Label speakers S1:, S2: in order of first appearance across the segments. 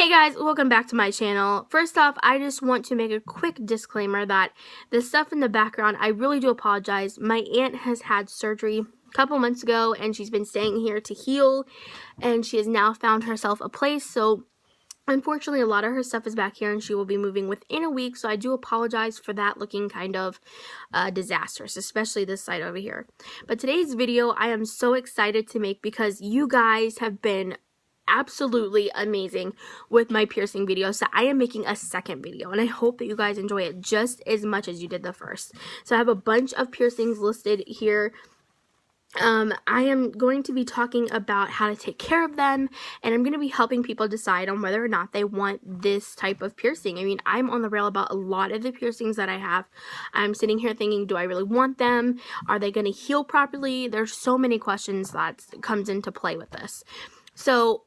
S1: Hey guys, welcome back to my channel. First off, I just want to make a quick disclaimer that the stuff in the background, I really do apologize. My aunt has had surgery a couple months ago and she's been staying here to heal, and she has now found herself a place. So unfortunately, a lot of her stuff is back here and she will be moving within a week. So I do apologize for that looking kind of disastrous, especially this side over here. But today's video I am so excited to make because you guys have been absolutely amazing with my piercing video, so I am making a second video and I hope that you guys enjoy it just as much as you did the first. So I have a bunch of piercings listed here. I am going to be talking about how to take care of them, and I'm going to be helping people decide on whether or not they want this type of piercing. I mean, I'm on the rail about a lot of the piercings that I have. I'm sitting here thinking, do I really want them? Are they going to heal properly? There's so many questions that comes into play with this. So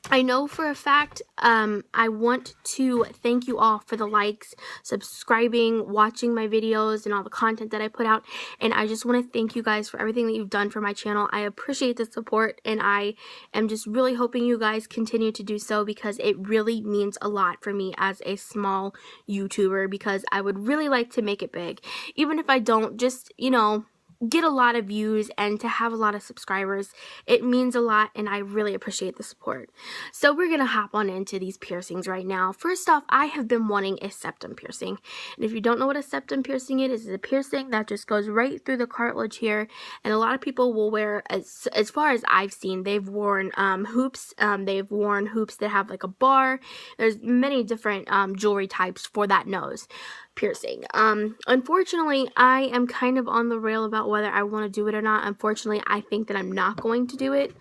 S1: I know for a fact, I want to thank you all for the likes, subscribing, watching my videos, and all the content that I put out. And I just want to thank you guys for everything that you've done for my channel. I appreciate the support, and I am just really hoping you guys continue to do so because it really means a lot for me as a small YouTuber, because I would really like to make it big. Even if I don't, just, you know, get a lot of views and to have a lot of subscribers, it means a lot, and I really appreciate the support. So we're gonna hop on into these piercings right now. First off, I have been wanting a septum piercing, and if you don't know what a septum piercing is, it's a piercing that just goes right through the cartilage here, and a lot of people will wear, as far as I've seen, they've worn hoops. They've worn hoops that have like a bar. There's many different jewelry types for that nose piercing. Unfortunately, I am kind of on the rail about whether I want to do it or not. Unfortunately, I think that I'm not going to do it.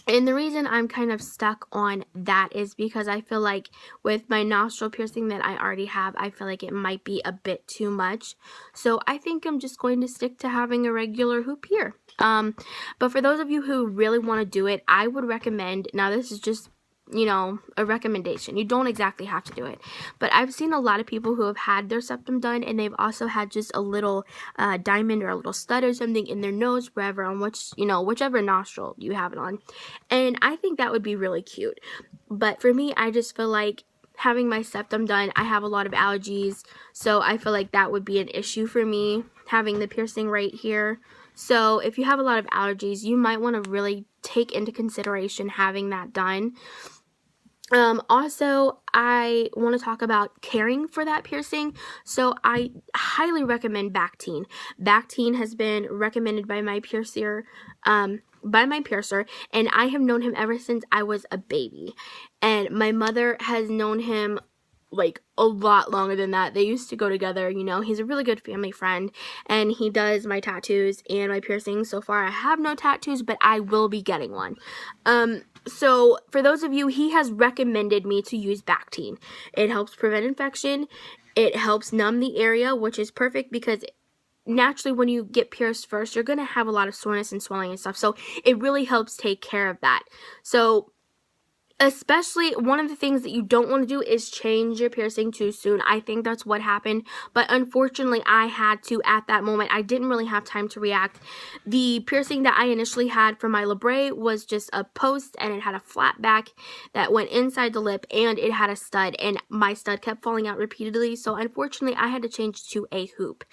S1: And the reason I'm kind of stuck on that is because I feel like with my nostril piercing that I already have, I feel like it might be a bit too much. So I think I'm just going to stick to having a regular hoop here. But for those of you who really want to do it, I would recommend, now this is just, you know, a recommendation. You don't exactly have to do it, but I've seen a lot of people who have had their septum done and they've also had just a little diamond or a little stud or something in their nose, wherever, on which, you know, whichever nostril you have it on. And I think that would be really cute. But for me, I just feel like having my septum done, I have a lot of allergies, so I feel like that would be an issue for me, having the piercing right here. So if you have a lot of allergies, you might want to really take into consideration having that done. Also, I want to talk about caring for that piercing. So I highly recommend Bactine. Bactine has been recommended by my piercer, and I have known him ever since I was a baby. And my mother has known him like a lot longer than that. They used to go together, you know. He's a really good family friend, and he does my tattoos and my piercings. So far I have no tattoos, but I will be getting one. So for those of you, he has recommended me to use Bactine. It helps prevent infection. It helps numb the area, which is perfect because naturally when you get pierced first, you're going to have a lot of soreness and swelling and stuff. So it really helps take care of that. So especially, one of the things that you don't want to do is change your piercing too soon. I think that's what happened, but unfortunately I had to at that moment. I didn't really have time to react. The piercing that I initially had for my labrae was just a post, and it had a flat back that went inside the lip, and it had a stud, and my stud kept falling out repeatedly. So unfortunately I had to change to a hoop,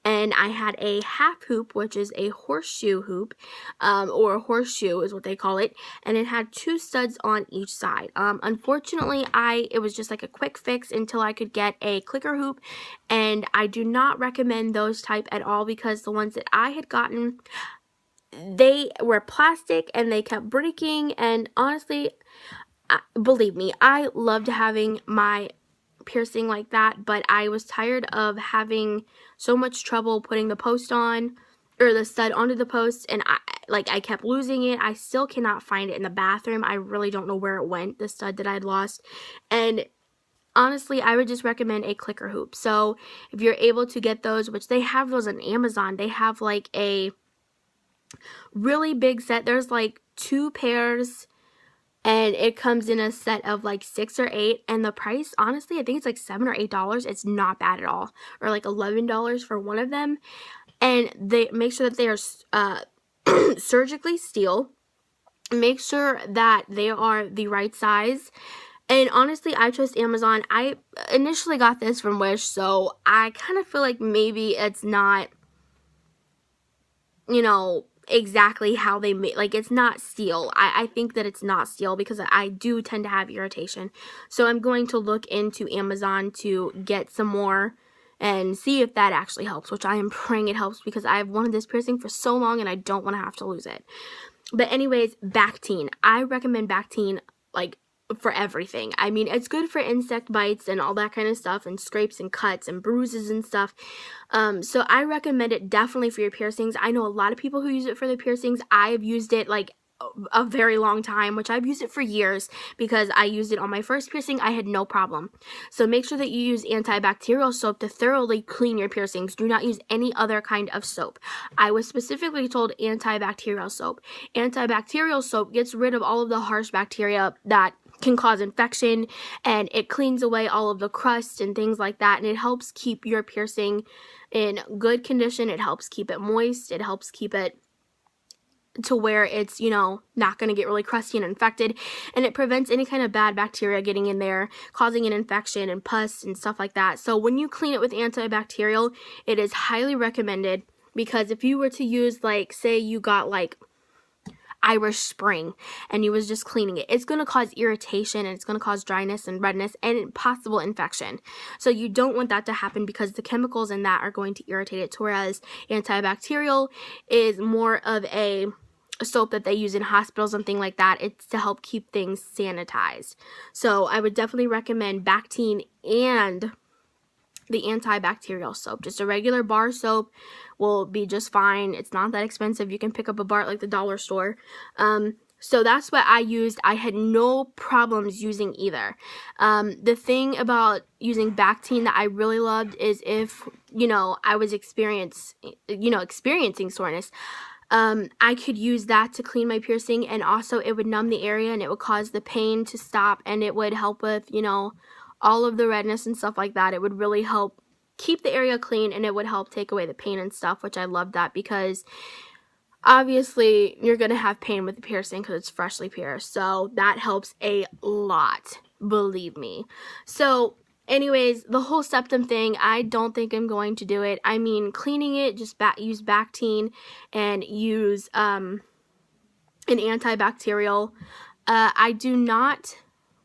S1: and I had a half hoop, which is a horseshoe hoop, or a horseshoe is what they call it, and it had two studs on each side. Unfortunately, it was just like a quick fix until I could get a clicker hoop, and I do not recommend those type at all because the ones that I had gotten, they were plastic and they kept breaking, and honestly, believe me, I loved having my piercing like that, but I was tired of having so much trouble putting the post on, or the stud onto the post, and I kept losing it. I still cannot find it in the bathroom. I really don't know where it went, the stud that I'd lost. And honestly, I would just recommend a clicker hoop. So if you're able to get those, which they have those on Amazon, they have like a really big set. There's like 2 pairs, and it comes in a set of like 6 or 8, and the price, honestly, I think it's like $7 or $8. It's not bad at all, or like $11 for one of them. And they make sure that they are surgically steel. Make sure that they are the right size. And honestly, I trust Amazon. I initially got this from Wish, so I kind of feel like maybe it's not, exactly how they make, like, it's not steel. I think that it's not steel because I do tend to have irritation. So I'm going to look into Amazon to get some more and see if that actually helps, which I am praying it helps because I've wanted this piercing for so long and I don't want to have to lose it. But anyways, Bactine. I recommend Bactine, like, for everything. I mean, it's good for insect bites and all that kind of stuff, and scrapes and cuts and bruises and stuff. So I recommend it definitely for your piercings. I know a lot of people who use it for their piercings. I've used it like a very long time, which I've used it for years because I used it on my first piercing. I had no problem. So make sure that you use antibacterial soap to thoroughly clean your piercings. Do not use any other kind of soap. I was specifically told antibacterial soap. Antibacterial soap gets rid of all of the harsh bacteria that can cause infection, and it cleans away all of the crust and things like that, and it helps keep your piercing in good condition. It helps keep it moist. It helps keep it to where it's, not going to get really crusty and infected, and it prevents any kind of bad bacteria getting in there, causing an infection and pus and stuff like that. So when you clean it with antibacterial, it is highly recommended, because if you were to use, like, say you got like Irish Spring and you was just cleaning it, it's going to cause irritation, and it's going to cause dryness and redness and possible infection. So you don't want that to happen because the chemicals in that are going to irritate it, whereas antibacterial is more of a soap that they use in hospitals and things like that. It's to help keep things sanitized. So I would definitely recommend Bactine and the antibacterial soap. Just a regular bar soap will be just fine. It's not that expensive. You can pick up a bar at like the dollar store. So that's what I used. I had no problems using either. The thing about using Bactine that I really loved is if, I was experiencing soreness, I could use that to clean my piercing, and also it would numb the area and it would cause the pain to stop, and it would help with, all of the redness and stuff like that. It would really help keep the area clean, and it would help take away the pain and stuff, which I loved that, because obviously you're going to have pain with the piercing because it's freshly pierced. So that helps a lot, believe me. So anyways, the whole septum thing, I don't think I'm going to do it. I mean, cleaning it, just use Bactine and use an antibacterial. I do not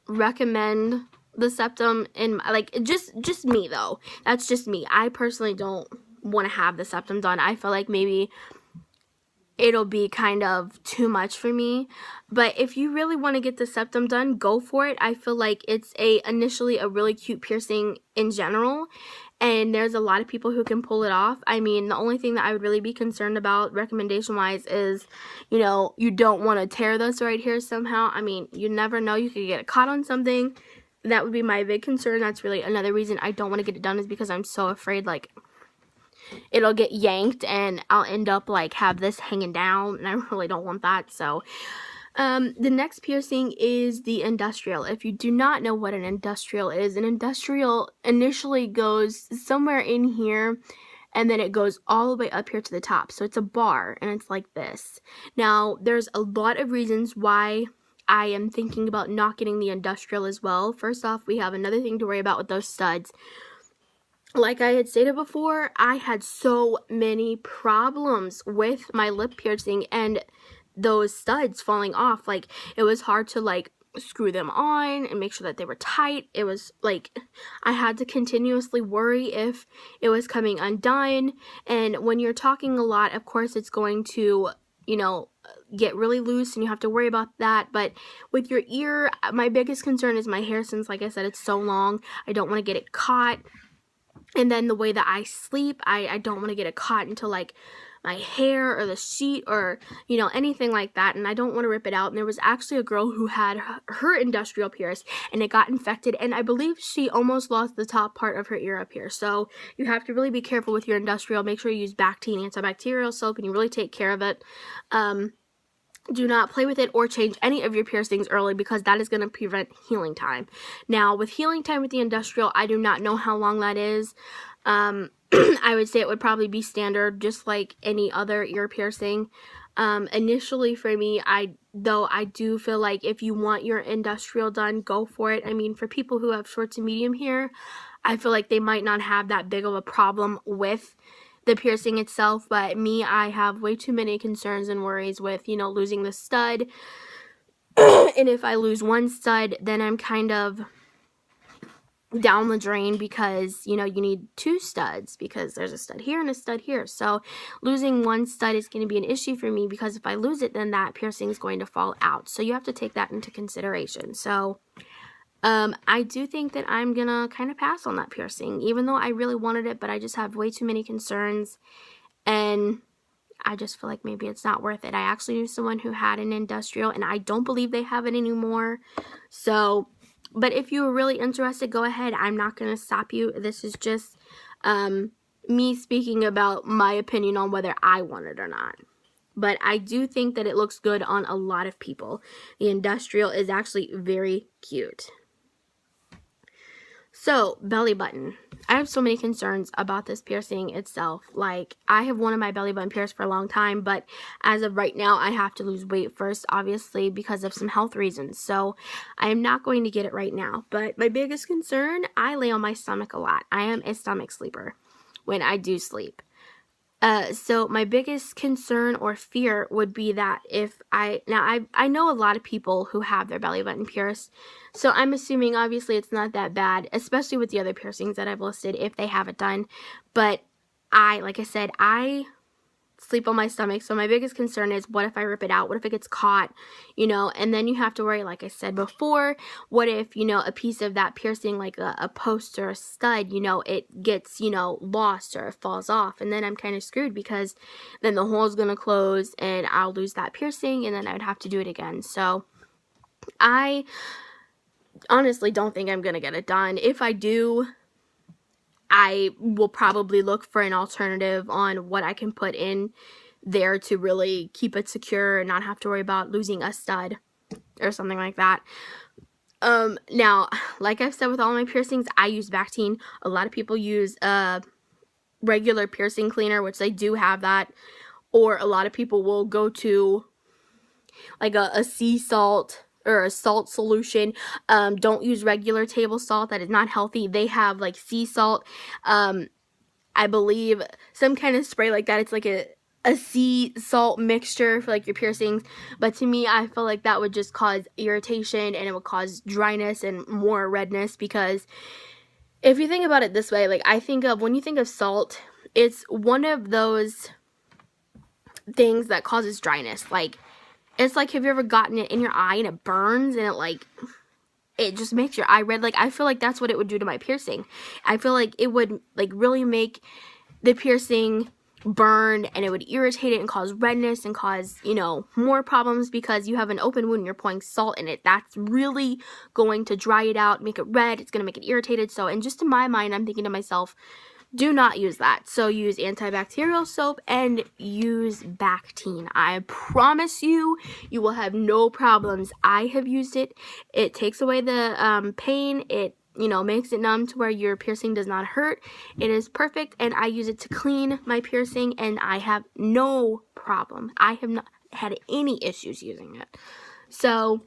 S1: recommend the septum in, like, just me though. That's just me. I personally don't want to have the septum done. I feel like maybe it'll be kind of too much for me. But if you really want to get the septum done, go for it. I feel like it's initially a really cute piercing in general, and there's a lot of people who can pull it off. I mean, the only thing that I would really be concerned about recommendation-wise is, you don't want to tear this right here somehow. I mean, you never know. You could get it caught on something. That would be my big concern. That's really another reason I don't want to get it done, is because I'm so afraid, like, it'll get yanked and I'll end up, like, have this hanging down, and I really don't want that. So the next piercing is the industrial. If you do not know what an industrial is, an industrial initially goes somewhere in here, and then it goes all the way up here to the top. So it's a bar, and it's like this. Now, there's a lot of reasons why I am thinking about not getting the industrial as well. First off, we have another thing to worry about with those studs. Like I had stated before, I had so many problems with my lip piercing and those studs falling off. Like, it was hard to, like, screw them on and make sure that they were tight. It was like I had to continuously worry if it was coming undone. And when you're talking a lot, of course, it's going to, get really loose, and you have to worry about that. But with your ear, my biggest concern is my hair, since, like I said, it's so long. I don't want to get it caught. And then the way that I sleep, I don't want to get it caught into, like, my hair or the sheet or, anything like that. And I don't want to rip it out. And there was actually a girl who had her industrial pierced, and it got infected. And I believe she almost lost the top part of her ear up here. So you have to really be careful with your industrial. Make sure you use Bactine antibacterial soap, and you really take care of it. Do not play with it or change any of your piercings early, because that is going to prevent healing time. Now, with healing time with the industrial, I do not know how long that is. I would say it would probably be standard, just like any other ear piercing. Initially for me, I do feel like if you want your industrial done, go for it. I mean, for people who have short to medium hair, I feel like they might not have that big of a problem with the piercing itself, but me, I have way too many concerns and worries with, you know, losing the stud. And if I lose one stud, then I'm kind of down the drain, because, you know, you need two studs because there's a stud here and a stud here. So losing one stud is going to be an issue for me, because if I lose it, then that piercing is going to fall out. So you have to take that into consideration. So I do think that I'm gonna kind of pass on that piercing, even though I really wanted it, but I just have way too many concerns, and I just feel like maybe it's not worth it. I actually knew someone who had an industrial, and I don't believe they have it anymore. So, but if you were really interested, go ahead. I'm not gonna stop you. This is just me speaking about my opinion on whether I want it or not. But I do think that it looks good on a lot of people. The industrial is actually very cute. So, belly button. I have so many concerns about this piercing itself. Like, I have wanted my belly button pierced for a long time, but as of right now, I have to lose weight first, obviously, because of some health reasons. So, I am not going to get it right now. But my biggest concern, I lay on my stomach a lot. I am a stomach sleeper when I do sleep. So my biggest concern or fear would be that if I know a lot of people who have their belly button pierced, so I'm assuming obviously it's not that bad, especially with the other piercings that I've listed if they have it done, but like I said, I sleep on my stomach, so my biggest concern is, what if I rip it out? What if it gets caught? You know, and then you have to worry, like I said before, what if, you know, a piece of that piercing, like a post or a stud, you know, it gets, you know, lost or it falls off, and then I'm kind of screwed, because then the hole's gonna close and I'll lose that piercing, and then I would have to do it again. So I honestly don't think I'm gonna get it done. If I do, I will probably look for an alternative on what I can put in there to really keep it secure and not have to worry about losing a stud or something like that. Now, like I've said with all my piercings, I use Bactine. A lot of people use regular piercing cleaner, which they do have that, or a lot of people will go to like a sea salt or a salt solution. Don't use regular table salt. That is not healthy. They have like sea salt, I believe some kind of spray like that. It's like a sea salt mixture for like your piercings, but to me, I feel like that would just cause irritation, and it would cause dryness and more redness, because if you think about it this way, like, I think of, when you think of salt, it's one of those things that causes dryness. Like, it's like, have you ever gotten it in your eye and it burns and it just makes your eye red? Like, I feel like that's what it would do to my piercing. I feel like it would, like, really make the piercing burn, and it would irritate it and cause redness and cause, you know, more problems, because you have an open wound and you're pouring salt in it. That's really going to dry it out, make it red. It's going to make it irritated. So, and just in my mind, I'm thinking to myself, do not use that. So use antibacterial soap and use Bactine. I promise you, you will have no problems. I have used it. It takes away the pain. It, you know, makes it numb to where your piercing does not hurt. It is perfect, and I use it to clean my piercing, and I have no problem. I have not had any issues using it. So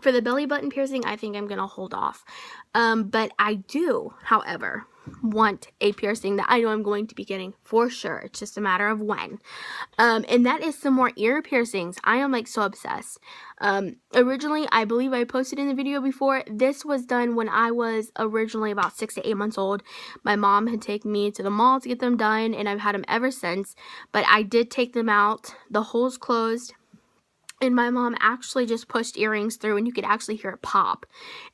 S1: for the belly button piercing, I think I'm going to hold off. But I do, however, want a piercing that I know I'm going to be getting for sure. It's just a matter of when. And that is some more ear piercings. I am like so obsessed. Originally, I believe I posted in the video before, this was done when I was originally about 6 to 8 months old. My mom had taken me to the mall to get them done, and I've had them ever since. But I did take them out. The holes closed, and my mom actually just pushed earrings through, and you could actually hear it pop.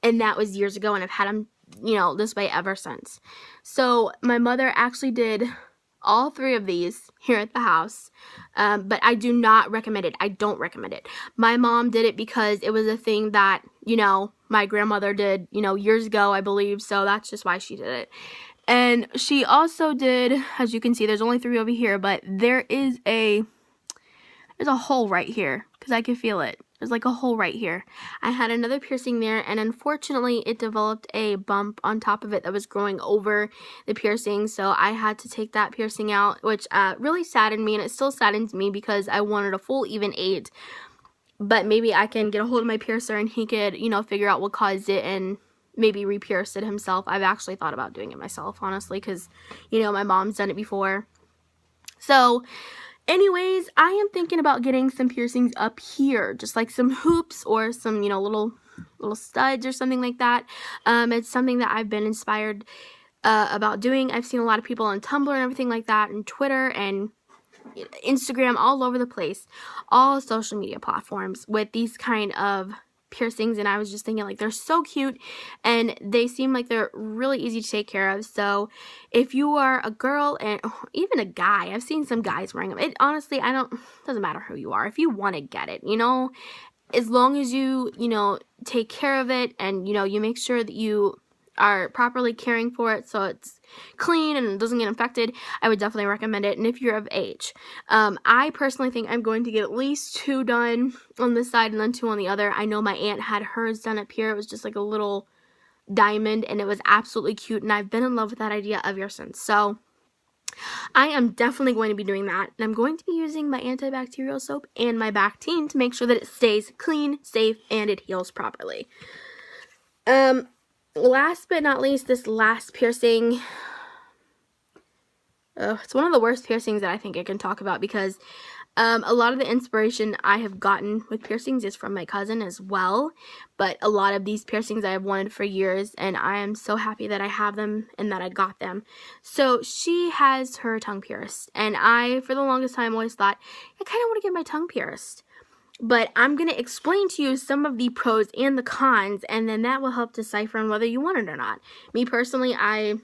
S1: And that was years ago, and I've had them, you know, this way ever since. So my mother actually did all 3 of these here at the house, but I do not recommend it. I don't recommend it. My mom did it because it was a thing that, you know, my grandmother did, you know, years ago, I believe, so that's just why she did it. And she also did, as you can see, there's only 3 over here, but there's a hole right here, because I can feel it. There's like a hole right here. I had another piercing there, and unfortunately it developed a bump on top of it that was growing over the piercing, so I had to take that piercing out, which really saddened me, and it still saddens me because I wanted a full even 8. But maybe I can get a hold of my piercer and he could, you know, figure out what caused it and maybe re-pierce it himself. I've actually thought about doing it myself, honestly, because, you know, my mom's done it before. So anyways, I am thinking about getting some piercings up here, just like some hoops or some, you know, little studs or something like that. It's something that I've been inspired about doing. I've seen a lot of people on Tumblr and everything like that, and Twitter and Instagram, all over the place, all social media platforms with these kind of piercings, and I was just thinking, like, they're so cute and they seem like they're really easy to take care of. So if you are a girl, and even a guy, I've seen some guys wearing them. It honestly, doesn't matter who you are. If you want to get it, you know, as long as you know, take care of it and, you know, you make sure that you are properly caring for it so it's clean and it doesn't get infected, I would definitely recommend it. And if you're of age, I personally think I'm going to get at least 2 done on this side and then 2 on the other. I know my aunt had hers done up here. It was just like a little diamond and it was absolutely cute, and I've been in love with that idea ever since. So I am definitely going to be doing that, and I'm going to be using my antibacterial soap and my Bactine to make sure that it stays clean, safe, and it heals properly. Last but not least, this last piercing, it's one of the worst piercings that I think I can talk about, because a lot of the inspiration I have gotten with piercings is from my cousin as well, but a lot of these piercings I have wanted for years, and I am so happy that I have them and that I got them. So she has her tongue pierced, and I, for the longest time, always thought, I kind of want to get my tongue pierced. But I'm going to explain to you some of the pros and the cons, and then that will help decipher on whether you want it or not. Me personally, do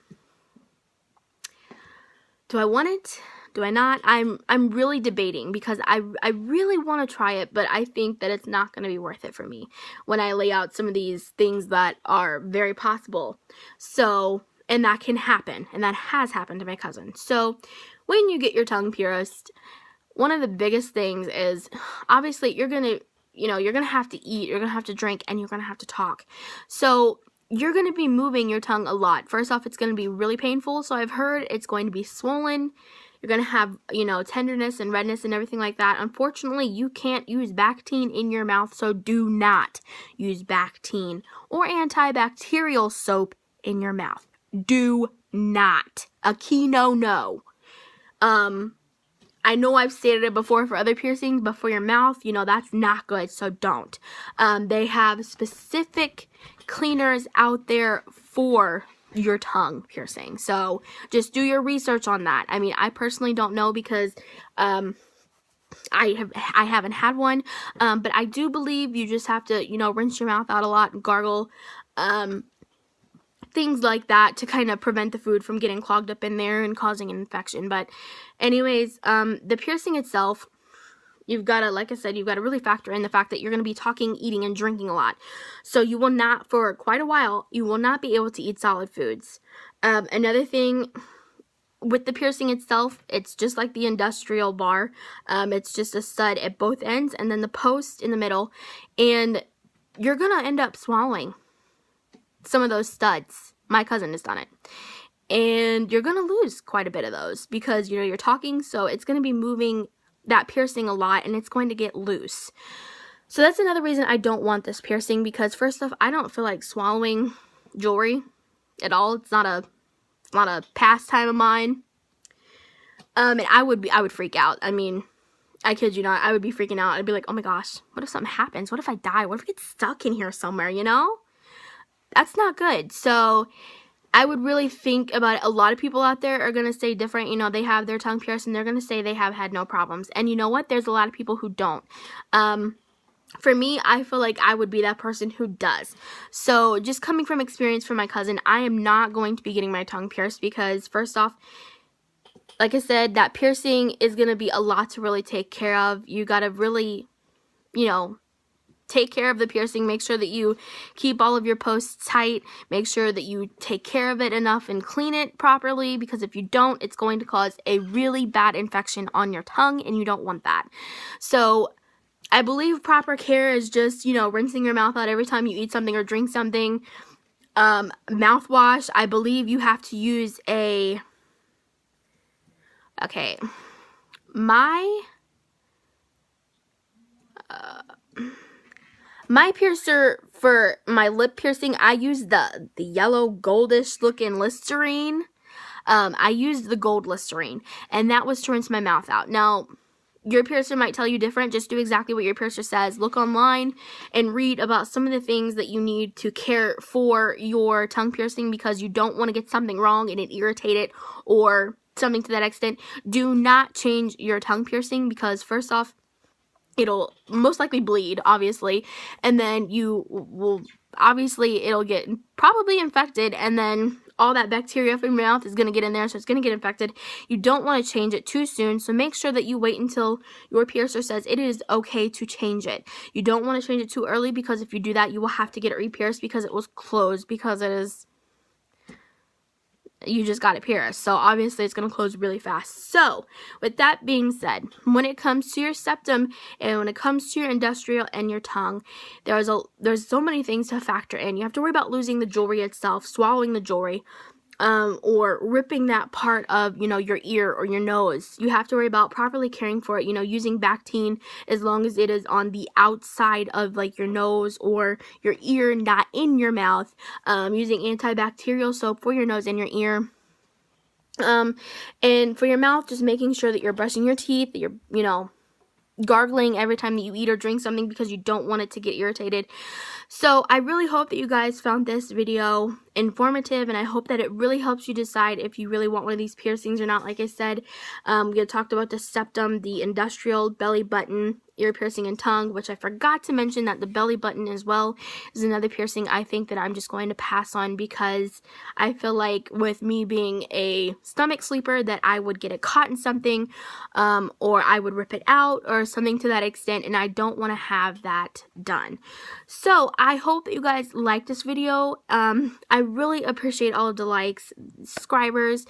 S1: I want it? Do I not? I'm really debating, because I really want to try it, but I think that it's not going to be worth it for me when I lay out some of these things that are very possible. So, and that can happen, and that has happened to my cousin. So, when you get your tongue pierced, one of the biggest things is, obviously, you're going to have to eat, you're going to have to drink, and you're going to have to talk. So you're going to be moving your tongue a lot. First off, it's going to be really painful. So I've heard it's going to be swollen. You're going to have, you know, tenderness and redness and everything like that. Unfortunately, you can't use Bactine in your mouth, so do not use Bactine or antibacterial soap in your mouth. Do not. A key no. I know I've stated it before for other piercings, but for your mouth, you know, that's not good, so don't. They have specific cleaners out there for your tongue piercing, so just do your research on that. I mean, I personally don't know, because I haven't had one, but I do believe you just have to, you know, rinse your mouth out a lot and gargle, things like that, to kind of prevent the food from getting clogged up in there and causing an infection. But anyways, the piercing itself, you've got to, like I said, you've got to really factor in the fact that you're going to be talking, eating, and drinking a lot. So you will not, for quite a while, you will not be able to eat solid foods. Another thing with the piercing itself, it's just like the industrial bar. It's just a stud at both ends and then the post in the middle, and you're going to end up swallowing some of those studs. My cousin has done it, and you're gonna lose quite a bit of those, because, you know, you're talking, so it's gonna be moving that piercing a lot, and it's going to get loose. So that's another reason I don't want this piercing, because first off, I don't feel like swallowing jewelry at all. It's not a pastime of mine. And I would freak out. I mean, I kid you not, I would be freaking out. I'd be like, oh my gosh, what if something happens? What if I die? What if I get stuck in here somewhere, you know? That's not good. So I would really think about it. A lot of people out there are going to say different. You know, they have their tongue pierced and they're going to say they have had no problems. And you know what? There's a lot of people who don't. For me, I feel like I would be that person who does. So just coming from experience from my cousin, I am not going to be getting my tongue pierced, because first off, like I said, that piercing is going to be a lot to really take care of. You got to really, you know, take care of the piercing. Make sure that you keep all of your posts tight. Make sure that you take care of it enough and clean it properly, because if you don't, it's going to cause a really bad infection on your tongue, and you don't want that. So I believe proper care is just, you know, rinsing your mouth out every time you eat something or drink something. Mouthwash, I believe you have to use a, okay, my piercer for my lip piercing, I use the yellow goldish looking Listerine. I used the gold Listerine, and that was to rinse my mouth out. Now, your piercer might tell you different. Just do exactly what your piercer says. Look online and read about some of the things that you need to care for your tongue piercing, because you don't want to get something wrong and it irritate it or something to that extent. Do not change your tongue piercing, because first off, it'll most likely bleed, obviously, and then you will, obviously, it'll get probably infected, and then all that bacteria from your mouth is going to get in there, so it's going to get infected. You don't want to change it too soon, so make sure that you wait until your piercer says it is okay to change it. You don't want to change it too early, because if you do that, you will have to get it re-pierced because it was closed, because it is, you just got it pierced, so obviously it's going to close really fast. So with that being said, when it comes to your septum and when it comes to your industrial and your tongue, there's so many things to factor in. You have to worry about losing the jewelry itself, swallowing the jewelry, or ripping that part of, you know, your ear or your nose. You have to worry about properly caring for it, you know, using Bactine as long as it is on the outside of like your nose or your ear, not in your mouth. Using antibacterial soap for your nose and your ear. And for your mouth, just making sure that you're brushing your teeth, that you're, you know, gargling every time that you eat or drink something, because you don't want it to get irritated. So I really hope that you guys found this video informative, and I hope that it really helps you decide if you really want one of these piercings or not. Like I said, we had talked about the septum, the industrial, belly button, ear piercing, and tongue, which I forgot to mention that the belly button as well is another piercing I think that I'm just going to pass on, because I feel like with me being a stomach sleeper that I would get it caught in something, or I would rip it out or something to that extent, and I don't want to have that done. So I hope that you guys liked this video. I really appreciate all of the likes, subscribers.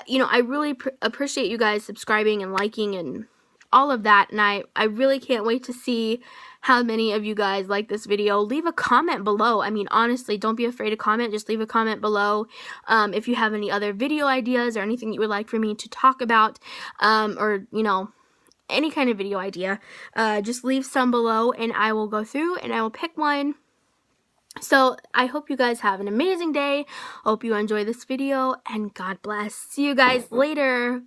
S1: You know, I really appreciate you guys subscribing and liking and all of that, and I really can't wait to see how many of you guys like this video. Leave a comment below. I mean, honestly, don't be afraid to comment. Just leave a comment below if you have any other video ideas or anything you would like for me to talk about, or, you know, any kind of video idea. Just leave some below, and I will go through and I will pick one. So I hope you guys have an amazing day. Hope you enjoy this video, and God bless. See you guys later.